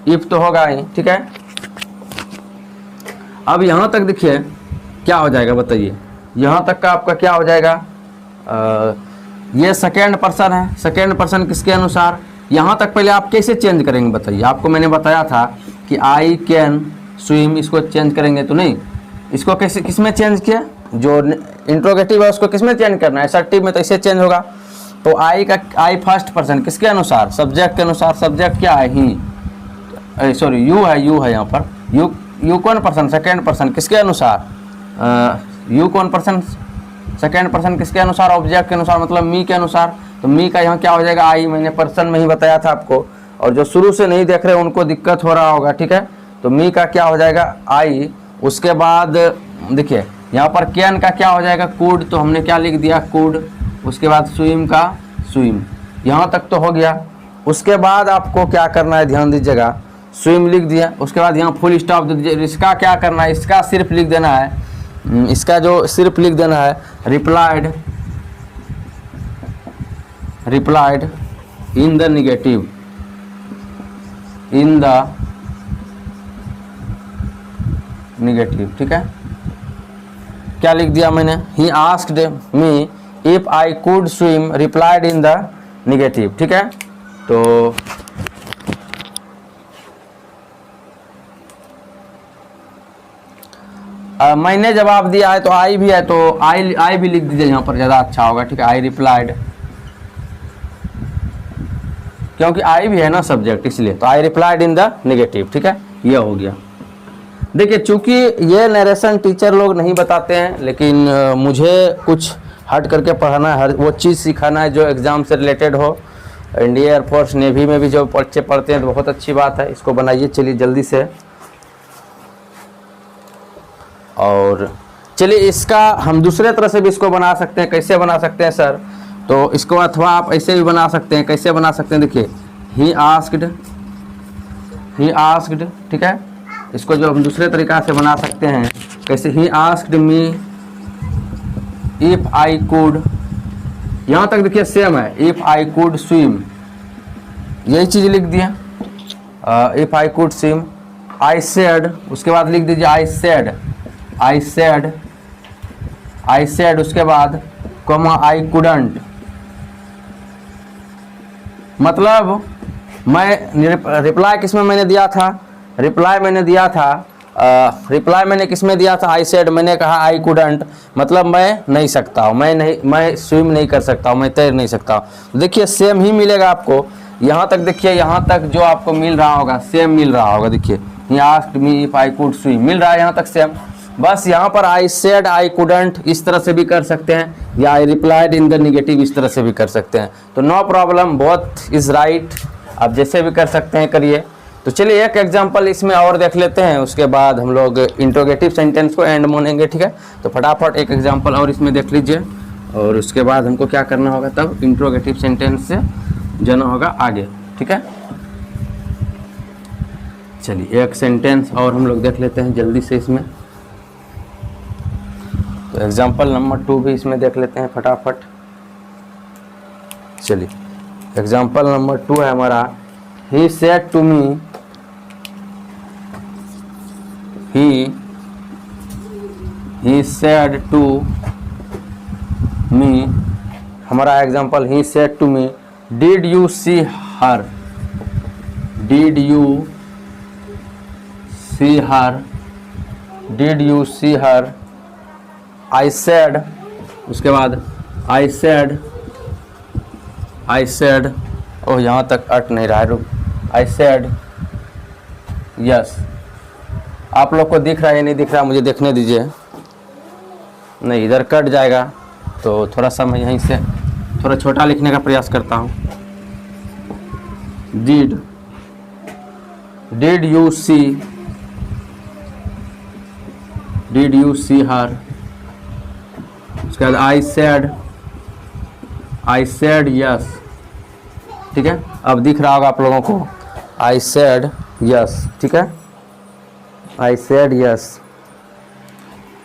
इफ तो होगा ही। ठीक है, अब यहाँ तक देखिए क्या हो जाएगा बताइए, यहाँ तक का आपका क्या हो जाएगा, ये सेकेंड पर्सन है, सेकेंड पर्सन किसके अनुसार। यहाँ तक पहले आप कैसे चेंज करेंगे बताइए, आपको मैंने बताया था कि आई कैन स्विम, इसको चेंज करेंगे तो नहीं, इसको कैसे किस में चेंज किया, जो इंट्रोगेटिव है उसको किस में चेंज करना है, असर्टिव में, तो इसे चेंज होगा। तो आई फर्स्ट पर्सन किसके अनुसार, सब्जेक्ट के अनुसार। सब्जेक्ट क्या है, ही, सॉरी यू है यहाँ पर, यू कौन पर्सन, सेकेंड पर्सन किसके अनुसार, यू कौन पर्सन, सेकेंड पर्सन किसके अनुसार, ऑब्जेक्ट के अनुसार, मतलब मी के अनुसार। तो मी का यहाँ क्या हो जाएगा, आई, मैंने पर्सन में ही बताया था आपको, और जो शुरू से नहीं देख रहे उनको दिक्कत हो रहा होगा। ठीक है, तो मी का क्या हो जाएगा, आई। उसके बाद देखिए यहाँ पर कैन का क्या हो जाएगा, कूड, तो हमने क्या लिख दिया, कूड। उसके बाद स्विम का स्विम, यहाँ तक तो हो गया। उसके बाद आपको क्या करना है, ध्यान दीजिएगा, स्विम लिख दिया। उसके बाद यहाँ फुल स्टॉप दे दीजिए। इसका क्या करना है, इसका सिर्फ लिख देना है, इसका जो सिर्फ लिख देना है, replied in the negative. In the negative. ठीक है, क्या लिख दिया मैंने, ही asked me if I could swim, replied in the negative. ठीक है, तो मैंने जवाब दिया है तो आई भी है, तो आई भी लिख दीजिए यहाँ पर, ज़्यादा अच्छा होगा। ठीक है, आई रिप्लाइड, क्योंकि आई भी है ना सब्जेक्ट, इसलिए तो आई रिप्लाइड इन द निगेटिव। ठीक है, ये हो गया। देखिए, चूंकि ये नरेशन टीचर लोग नहीं बताते हैं, लेकिन मुझे कुछ हट करके पढ़ाना है, हर वो चीज़ सिखाना है जो एग्ज़ाम से रिलेटेड हो। इंडिया एयरफोर्स नेवी में भी जो बच्चे पढ़ते हैं तो बहुत अच्छी बात है, इसको बनाइए। चलिए जल्दी से, और चलिए इसका हम दूसरे तरह से भी इसको बना सकते हैं। कैसे बना सकते हैं सर, तो इसको अथवा आप ऐसे भी बना सकते हैं। कैसे बना सकते हैं, देखिए, ही आस्क्ड। ठीक है, इसको जो हम दूसरे तरीका से बना सकते हैं, कैसे, ही asked me if I could, यहाँ तक देखिए सेम है, इफ आई कुड स्विम, यही चीज़ लिख दिया, if I could swim. I said, उसके बाद लिख दीजिए आई सेड, उसके बाद कॉमा आई कुडंट। मतलब मैं रिप्लाई किसमें मैंने दिया था, रिप्लाई मैंने किसमें दिया था, आई सेड, मैंने कहा आई कुडंट, मतलब मैं नहीं सकता हूँ, मैं स्विम नहीं कर सकता हूँ, मैं तैर नहीं सकता हूँ। देखिए सेम ही मिलेगा आपको, यहाँ तक देखिए, यहाँ तक जो आपको मिल रहा होगा सेम मिल रहा होगा। देखिए, he asked me if I could swim, मिल रहा है यहाँ तक सेम। बस यहाँ पर आई सेड आई कुडंट इस तरह से भी कर सकते हैं, या I replied in the negative इस तरह से भी कर सकते हैं। तो no problem, both is right, आप जैसे भी कर सकते हैं करिए। तो चलिए एक एग्जांपल इसमें और देख लेते हैं, उसके बाद हम लोग इंट्रोगेटिव सेंटेंस को एंड मानेंगे। ठीक है, तो फटाफट एक एग्जांपल और इसमें देख लीजिए, और उसके बाद हमको क्या करना होगा, तब इंट्रोगेटिव सेंटेंस से जाना होगा आगे। ठीक है, चलिए एक सेंटेंस और हम लोग देख लेते हैं जल्दी से इसमें। तो एग्जांपल नंबर 2 भी इसमें देख लेते हैं फटाफट। चलिए एग्जांपल नंबर 2 है हमारा, he said to me, he said to me, हमारा example, he said to me did you see her, did you see her, did you see her. I said, उसके बाद आई सेड, ओह यहाँ तक अट नहीं रहा है, रुक, आई सेड यस। आप लोग को दिख रहा है या नहीं दिख रहा, मुझे देखने दीजिए, नहीं इधर कट जाएगा, तो थोड़ा सा मैं यहीं से थोड़ा छोटा लिखने का प्रयास करता हूँ। डिड यू सी हर, उसके बाद आई सेड यस। ठीक है, अब दिख रहा होगा आप लोगों को, आई सेड यस। ठीक है, आई सेड यस।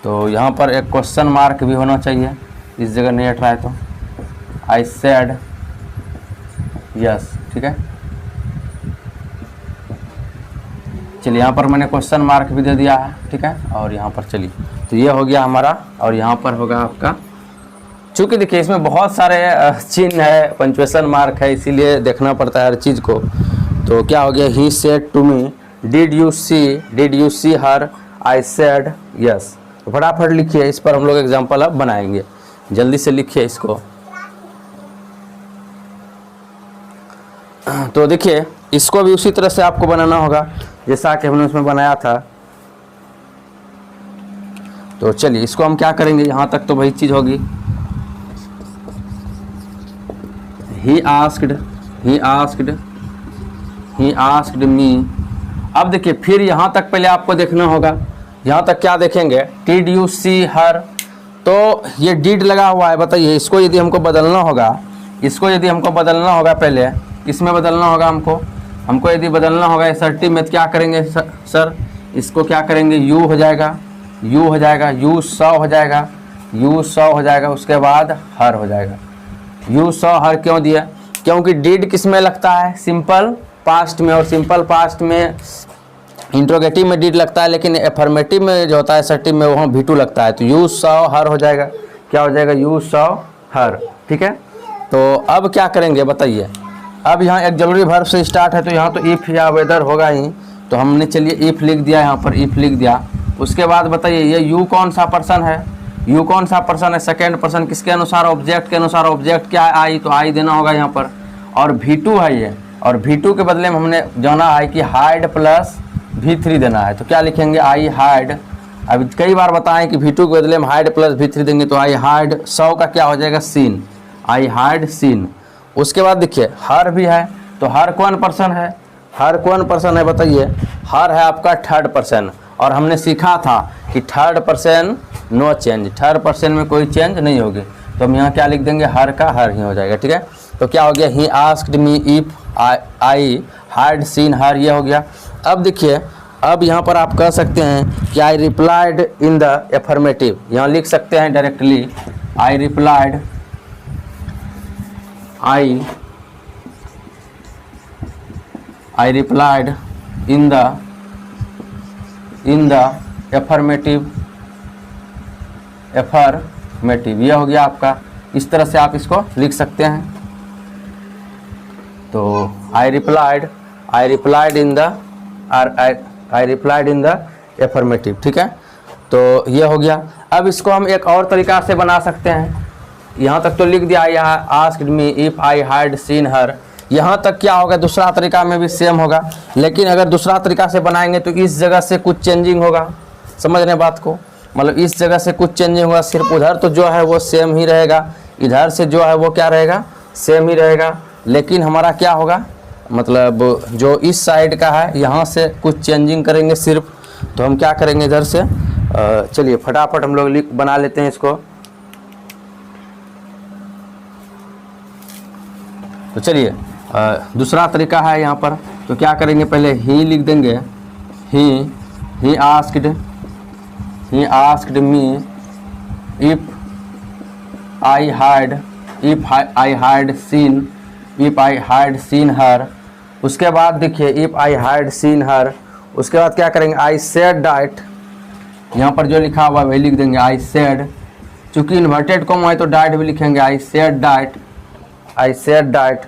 तो यहाँ पर एक क्वेश्चन मार्क भी होना चाहिए, इस जगह नहीं हट रहा है, तो आई सेड यस। ठीक है, चलिए यहाँ पर मैंने क्वेश्चन मार्क भी दे दिया है। ठीक है, और यहाँ पर चलिए, तो ये हो गया हमारा, और यहाँ पर होगा आपका, चूँकि देखिए इसमें बहुत सारे चिन्ह है, पंक्चुएशन मार्क है, इसीलिए देखना पड़ता है हर चीज़ को। तो क्या हो गया, he said to me did you see her, I said yes. तो फटाफट लिखिए, इस पर हम लोग एग्जाम्पल अब बनाएंगे, जल्दी से लिखिए इसको। तो देखिए इसको भी उसी तरह से आपको बनाना होगा जैसा कि हमने उसमें बनाया था। तो चलिए इसको हम क्या करेंगे, यहाँ तक तो वही चीज़ होगी, ही आस्क्ड मी। अब देखिए फिर यहाँ तक पहले आपको देखना होगा, यहाँ तक क्या देखेंगे, डिड यू सी हर, तो ये डिड लगा हुआ है, बताइए इसको यदि हमको बदलना होगा, पहले इसमें बदलना होगा हमको यदि बदलना होगा असर्टिव में, तो क्या करेंगे सर, इसको क्या करेंगे, यू हो जाएगा, यू सौ हो जाएगा, उसके बाद हर हो जाएगा। यू सौ हर क्यों दिया, क्योंकि डिड किस में लगता है, सिंपल पास्ट में और सिंपल पास्ट में इंट्रोगेटिव में डिड लगता है, लेकिन एफर्मेटिव में जो होता है असर्टिव में वहाँ V2 लगता है। तो यू सॉ हर हो जाएगा, क्या हो जाएगा, यू सॉ हर। ठीक है, तो अब क्या करेंगे बताइए। अब यहाँ एक जरूरी वर्ब से स्टार्ट है, तो यहाँ तो इफ़ या वेदर होगा ही, तो हमने चलिए इफ़ लिख दिया, यहाँ पर इफ़ लिख दिया। उसके बाद बताइए ये यू कौन सा पर्सन है, यू कौन सा पर्सन है, सेकेंड पर्सन, किसके अनुसार, ऑब्जेक्ट के अनुसार। ऑब्जेक्ट क्या है, आई, तो आई देना होगा यहाँ पर। और V2 है ये, और V2 के बदले में हमने जाना है कि हाइड प्लस V3 देना है। तो क्या लिखेंगे, आई हाइड। अब कई बार बताएं कि V2 के बदले में हाइड प्लस V3 देंगे, तो आई हाइड 100 का क्या हो जाएगा, सीन, आई हाइड सीन। उसके बाद देखिए हर भी है, तो हर कौन पर्सन है, हर कौन पर्सन है बताइए, हर है आपका थर्ड पर्सन। और हमने सीखा था कि third person no change, third person में कोई चेंज नहीं होगी। तो हम यहाँ क्या लिख देंगे, हर का हर ही हो जाएगा। ठीक है, तो क्या हो गया, ही asked me if I had seen हर, ये हो गया। अब देखिए, अब यहाँ पर आप कह सकते हैं कि आई रिप्लाइड इन द एफर्मेटिव, यहाँ लिख सकते हैं directly, I replied, I replied in the affirmative, ये हो गया आपका। इस तरह से आप इसको लिख सकते हैं। तो I replied in the affirmative। ठीक है, तो ये हो गया। अब इसको हम एक और तरीका से बना सकते हैं। यहाँ तक तो लिख दिया, I asked me if I had seen हर, यहाँ तक क्या होगा, दूसरा तरीका में भी सेम होगा, लेकिन अगर दूसरा तरीका से बनाएंगे तो इस जगह से कुछ चेंजिंग होगा। समझ रहे बात को, मतलब इस जगह से कुछ चेंजिंग होगा, सिर्फ उधर तो जो है वो सेम ही रहेगा, इधर से जो है वो क्या रहेगा, सेम ही रहेगा। लेकिन हमारा क्या होगा, मतलब जो इस साइड का है यहाँ से कुछ चेंजिंग करेंगे सिर्फ। तो हम क्या करेंगे इधर से, चलिए फटाफट हम लोग बना लेते हैं इसको। तो चलिए दूसरा तरीका है यहाँ पर। तो क्या करेंगे, पहले ही लिख देंगे, ही asked me if I had seen हर। उसके बाद देखिए इफ आई हैड सीन हर, उसके बाद क्या करेंगे, आई सेड दैट, यहाँ पर जो लिखा हुआ वही लिख देंगे, आई सेड। चूँकि इन्वर्टेड कॉमा है तो डाइट भी लिखेंगे, आई सेड दैट।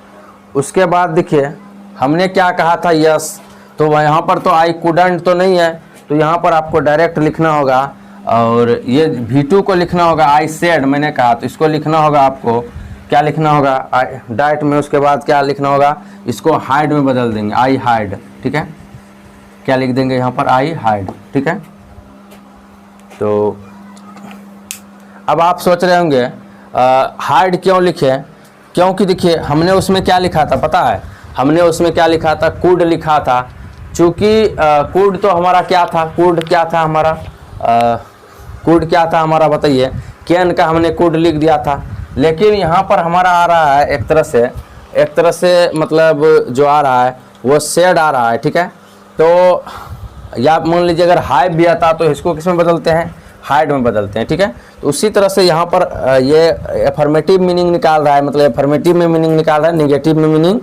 उसके बाद देखिए हमने क्या कहा था, यस, तो यहाँ पर तो आई कुडंट तो नहीं है, तो यहाँ पर आपको डायरेक्ट लिखना होगा। और ये V2 को लिखना होगा, आई सेड मैंने कहा, तो इसको लिखना होगा आपको, क्या लिखना होगा, आई डाइट में। उसके बाद क्या लिखना होगा, इसको हाइड में बदल देंगे, आई हाइड। ठीक है, क्या लिख देंगे यहाँ पर, आई हाइड। ठीक है, तो अब आप सोच रहे होंगे हाइड क्यों लिखे, क्योंकि देखिए हमने उसमें क्या लिखा था पता है, हमने उसमें क्या लिखा था, कुड लिखा था। चूँकि कुड तो हमारा क्या था, कुड क्या था हमारा बताइए, कैन का हमने कुड लिख दिया था। लेकिन यहाँ पर हमारा आ रहा है एक तरह से मतलब जो आ रहा है वो सेड आ रहा है। ठीक है, तो या मान लीजिए अगर हाइड भी आता तो इसको किस में बदलते हैं, हाइड में बदलते हैं। ठीक है, तो उसी तरह से यहाँ पर ये एफर्मेटिव मीनिंग निकाल रहा है, मतलब एफर्मेटिव में मीनिंग निकाल रहा है, निगेटिव में मीनिंग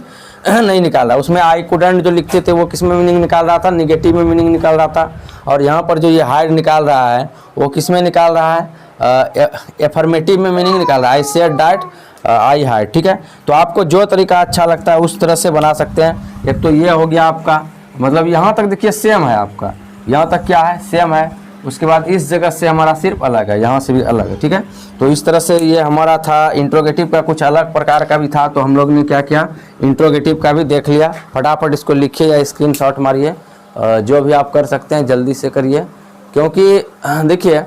नहीं निकाल रहा। उसमें आई कुडंट जो लिखते थे वो किस में मीनिंग निकाल रहा था, निगेटिव में मीनिंग निकाल रहा था। और यहाँ पर जो ये हाइड निकाल रहा है वो किस में निकाल रहा है, एफर्मेटिव में मीनिंग निकाल रहा है, I said that I hide. ठीक है, तो आपको जो तरीका अच्छा लगता है उस तरह से बना सकते हैं। एक तो ये हो गया आपका, मतलब यहाँ तक देखिए सेम है आपका, यहाँ तक क्या है, सेम है। उसके बाद इस जगह से हमारा सिर्फ अलग है, यहाँ से भी अलग है। ठीक है, तो इस तरह से ये हमारा था इंट्रोगेटिव का, कुछ अलग प्रकार का भी था। तो हम लोग ने क्या किया, इंट्रोगेटिव का भी देख लिया। फटाफट इसको लिखिए या स्क्रीनशॉट मारिए, जो भी आप कर सकते हैं जल्दी से करिए, क्योंकि देखिए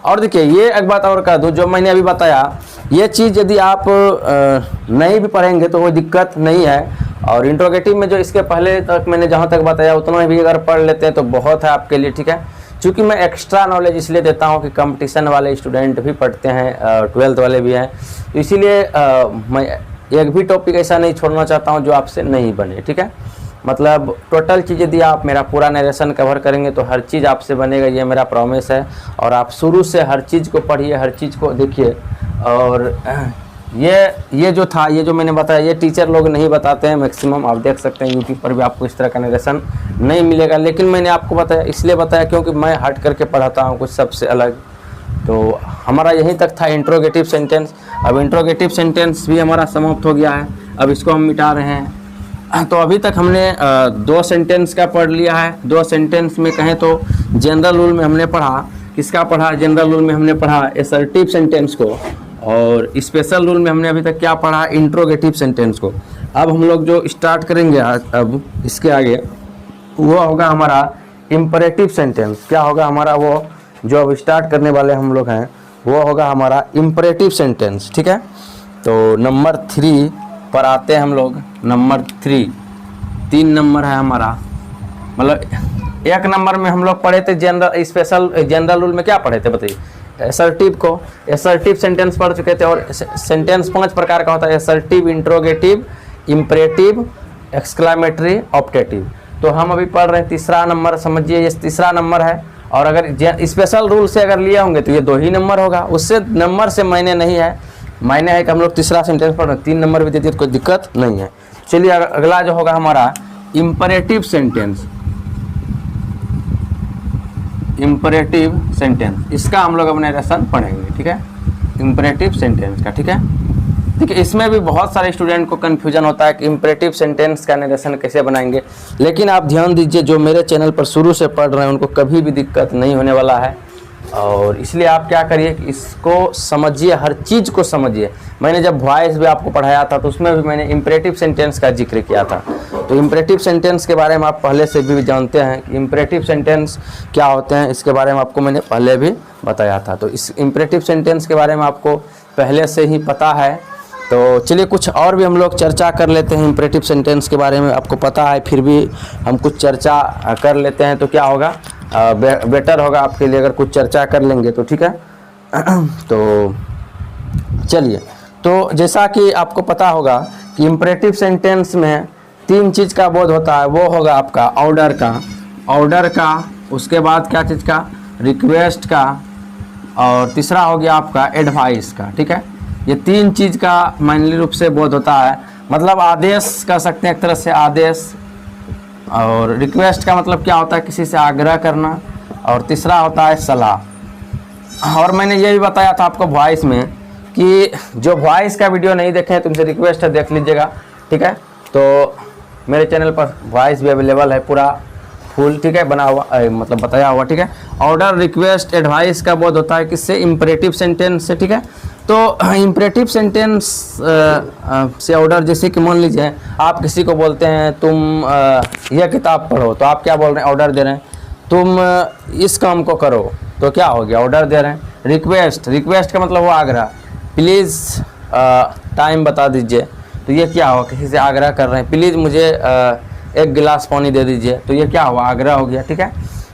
और देखिए ये एक बात और कह दूँ, जो मैंने अभी बताया ये चीज़ यदि आप नहीं भी पढ़ेंगे तो कोई दिक्कत नहीं है। और इंट्रोगेटिव में जो इसके पहले तक मैंने जहाँ तक बताया उतना भी अगर पढ़ लेते हैं तो बहुत है आपके लिए। ठीक है, चूँकि मैं एक्स्ट्रा नॉलेज इसलिए देता हूँ कि कंपटीशन वाले स्टूडेंट भी पढ़ते हैं, 12th वाले भी हैं, तो इसीलिए मैं एक भी टॉपिक ऐसा नहीं छोड़ना चाहता हूँ जो आपसे नहीं बने। ठीक है, मतलब टोटल चीज़ यदि आप मेरा पूरा नरेशन कवर करेंगे तो हर चीज़ आपसे बनेगा, ये मेरा प्रॉमिस है। और आप शुरू से हर चीज़ को पढ़िए, हर चीज़ को देखिए। और ये जो था, ये जो मैंने बताया, ये टीचर लोग नहीं बताते हैं मैक्सिमम। आप देख सकते हैं यूट्यूब पर भी आपको इस तरह का नरेशन नहीं मिलेगा, लेकिन मैंने आपको बताया, इसलिए बताया क्योंकि मैं हट करके पढ़ाता हूँ कुछ सबसे अलग। तो हमारा यहीं तक था इंट्रोगेटिव सेंटेंस। अब इंट्रोगेटिव सेंटेंस भी हमारा समाप्त हो गया है, अब इसको हम मिटा रहे हैं। तो अभी तक हमने 2 सेंटेंस का पढ़ लिया है। 2 सेंटेंस में कहें तो जनरल रूल में हमने पढ़ा, किसका पढ़ा? जनरल रूल में हमने पढ़ा असर्टिव सेंटेंस को, और स्पेशल रूल में हमने अभी तक क्या पढ़ा? इंट्रोगेटिव सेंटेंस को। अब हम लोग जो स्टार्ट करेंगे अब इसके आगे, वो होगा हमारा इम्परेटिव सेंटेंस। क्या होगा हमारा? वो जो अब स्टार्ट करने वाले हम लोग हैं वो होगा हमारा इम्परेटिव सेंटेंस, ठीक है। तो नंबर 3 पर आते हैं हम लोग। नंबर 3 नंबर है हमारा, मतलब 1 नंबर में हम लोग पढ़े थे जनरल स्पेशल। जनरल रूल में क्या पढ़े थे बताइए? असर्टिव को, असर्टिव सेंटेंस पढ़ चुके थे। और सेंटेंस 5 प्रकार का होता है: assertive, interrogative, imperative, exclamatory, optative. तो हम अभी पढ़ रहे हैं 3रा नंबर, समझिए ये 3रा नंबर है। और अगर स्पेशल रूल से अगर लिए होंगे तो ये 2 ही नंबर होगा, उससे नंबर से मायने नहीं है। मायने है कि हम लोग 3रा सेंटेंस पढ़ रहे हैं, 3 नंबर भी देती है तो कोई दिक्कत नहीं है। चलिए अगला जो होगा हमारा इम्परेटिव सेंटेंस। इम्परेटिव सेंटेंस, इसका हम लोग अपने लेसन पढ़ेंगे, ठीक है, इम्परेटिव सेंटेंस का, ठीक है। देखिए इसमें भी बहुत सारे स्टूडेंट को कन्फ्यूजन होता है कि इम्परेटिव सेंटेंस का नरेशन कैसे बनाएंगे, लेकिन आप ध्यान दीजिए, जो मेरे चैनल पर शुरू से पढ़ रहे हैं उनको कभी भी दिक्कत नहीं होने वाला है। और इसलिए आप क्या करिए कि इसको समझिए, हर चीज़ को समझिए। मैंने जब वॉइस भी आपको पढ़ाया था तो उसमें भी मैंने इम्परेटिव सेंटेंस का जिक्र किया था। तो इम्परेटिव सेंटेंस के बारे में आप पहले से भी जानते हैं कि इम्परेटिव सेंटेंस क्या होते हैं, इसके बारे में आपको मैंने पहले भी बताया था। तो इस इम्परेटिव सेंटेंस के बारे में आपको पहले से ही पता है। तो चलिए कुछ और भी हम लोग चर्चा कर लेते हैं इम्परेटिव सेंटेंस के बारे में। आपको पता है फिर भी हम कुछ चर्चा कर लेते हैं, तो क्या होगा? बेटर होगा आपके लिए अगर कुछ चर्चा कर लेंगे तो, ठीक है। तो चलिए, तो जैसा कि आपको पता होगा कि इम्परेटिव सेंटेंस में 3 चीज़ का बोध होता है। वो होगा आपका ऑर्डर का, उसके बाद क्या चीज़ का? रिक्वेस्ट का, और तीसरा हो गया आपका एडवाइस का, ठीक है। ये 3 चीज़ का माइनली रूप से बोध होता है, मतलब आदेश कह सकते हैं एक तरह से, आदेश। और रिक्वेस्ट का मतलब क्या होता है? किसी से आग्रह करना। और तीसरा होता है सलाह। और मैंने ये भी बताया था आपको वॉइस में कि जो वॉइस का वीडियो नहीं देखे हैं तुमसे रिक्वेस्ट है देख लीजिएगा, ठीक है। तो मेरे चैनल पर वॉइस भी अवेलेबल है पूरा फुल, ठीक है, बना हुआ, मतलब बताया हुआ, ठीक है। ऑर्डर, रिक्वेस्ट, एडवाइस का बोध होता है किससे? इम्परेटिव सेंटेंस से, ठीक है। तो इम्परेटिव सेंटेंस से ऑर्डर, जैसे कि मान लीजिए आप किसी को बोलते हैं तुम यह किताब पढ़ो, तो आप क्या बोल रहे हैं? ऑर्डर दे रहे हैं। तुम इस काम को करो, तो क्या हो गया? ऑर्डर दे रहे हैं। रिक्वेस्ट का मतलब वो आग्रह, प्लीज़ टाइम बता दीजिए, तो ये क्या हुआ? किसी से आग्रह कर रहे हैं, प्लीज़ मुझे 1 गिलास पानी दे दीजिए, तो ये क्या हुआ? आग्रह हो गया, ठीक है।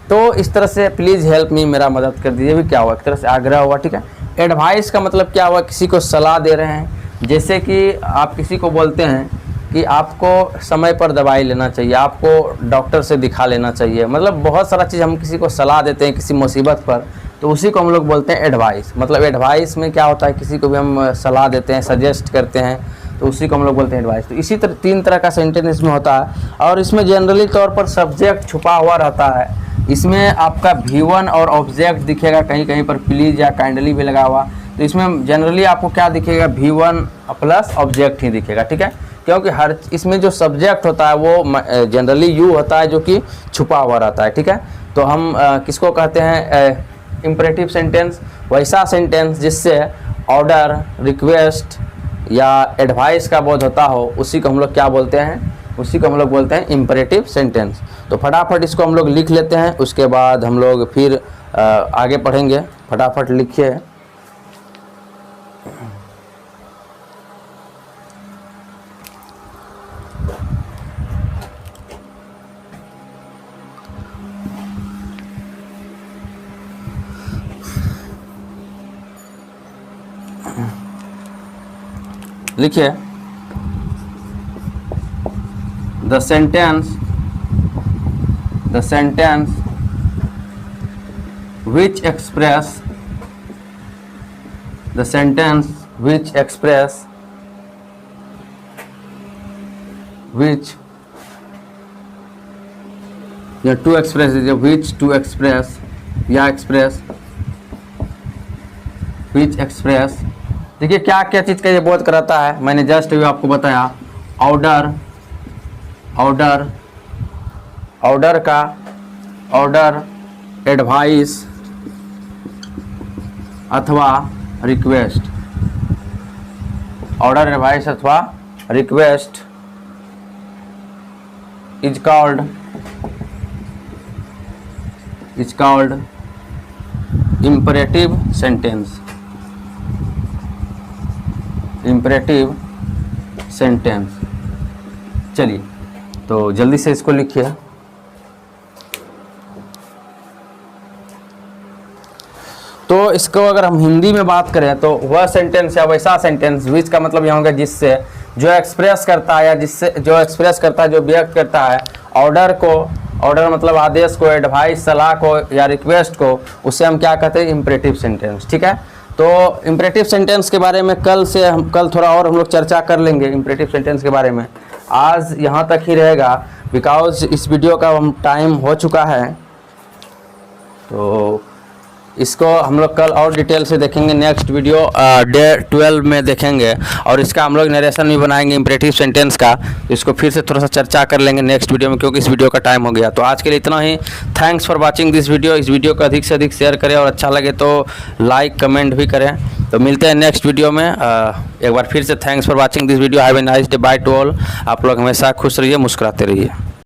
तो इस तरह से प्लीज़ हेल्प मी, मेरा मदद कर दीजिए, भी क्या हुआ? एक तरह से आग्रह हुआ, ठीक है। एडवाइस का मतलब क्या हुआ? किसी को सलाह दे रहे हैं। जैसे कि आप किसी को बोलते हैं कि आपको समय पर दवाई लेना चाहिए, आपको डॉक्टर से दिखा लेना चाहिए, मतलब बहुत सारा चीज़ हम किसी को सलाह देते हैं किसी मुसीबत पर, तो उसी को हम लोग बोलते हैं एडवाइस। मतलब एडवाइस में क्या होता है? किसी को भी हम सलाह देते हैं, सजेस्ट करते हैं, तो उसी को हम लोग बोलते हैं एडवाइस। तो इसी तरह 3 तरह का सेंटेंस इसमें होता है। और इसमें जनरली तौर पर सब्जेक्ट छुपा हुआ रहता है। इसमें आपका V1 और ऑब्जेक्ट दिखेगा, कहीं कहीं पर प्लीज़ या काइंडली भी लगा हुआ। तो इसमें जनरली आपको क्या दिखेगा? V1 प्लस ऑब्जेक्ट ही दिखेगा, ठीक है। क्योंकि हर इसमें जो सब्जेक्ट होता है वो जनरली यू होता है, जो कि छुपा हुआ रहता है, ठीक है। तो हम किसको कहते हैं? Imperative sentence. वैसा सेंटेंस जिससे ऑर्डर, रिक्वेस्ट या एडवाइस का बोध होता हो, उसी को हम लोग क्या बोलते हैं? उसी को हम लोग बोलते हैं इम्परेटिव सेंटेंस। तो फटाफट इसको हम लोग लिख लेते हैं, उसके बाद हम लोग फिर आगे पढ़ेंगे। फटाफट लिखिए। लिखिए, the sentence which express the sentence which express which या to express which to express या एक्सप्रेस विच एक्सप्रेस। देखिए क्या क्या चीज़ का ये बोध कराता है, मैंने जस्ट अभी आपको बताया। ऑर्डर ऑर्डर ऑर्डर का ऑर्डर एडवाइस अथवा रिक्वेस्ट, ऑर्डर एडवाइस अथवा request is called imperative sentence. Imperative sentence. चलिए तो जल्दी से इसको लिखिए। तो इसको अगर हम हिंदी में बात करें तो वह सेंटेंस या वैसा सेंटेंस, विच का मतलब यह होगा जिससे, जो एक्सप्रेस करता है या जिससे जो एक्सप्रेस करता है, जो व्यक्त करता है ऑर्डर को, ऑर्डर मतलब आदेश को, एडवाइस सलाह को या रिक्वेस्ट को, उसे हम क्या कहते हैं, इम्परेटिव सेंटेंस। ठीक है, तो इम्परेटिव सेंटेंस के बारे में कल थोड़ा और हम लोग चर्चा कर लेंगे इम्परेटिव सेंटेंस के बारे में। आज यहाँ तक ही रहेगा बिकॉज इस वीडियो का हम टाइम हो चुका है, तो इसको हम लोग कल और डिटेल से देखेंगे। नेक्स्ट वीडियो डे 12 में देखेंगे और इसका हम लोग नरेशन भी बनाएंगे इम्परेटिव सेंटेंस का। इसको फिर से थोड़ा सा चर्चा कर लेंगे नेक्स्ट वीडियो में, क्योंकि इस वीडियो का टाइम हो गया। तो आज के लिए इतना ही। Thanks for watching this video. इस वीडियो को अधिक से अधिक शेयर करें और अच्छा लगे तो लाइक कमेंट भी करें। तो मिलते हैं नेक्स्ट वीडियो में। एक बार फिर से thanks for watching this video. Have a nice day, by two all. आप लोग हमेशा खुश रहिए, मुस्कुराते रहिए।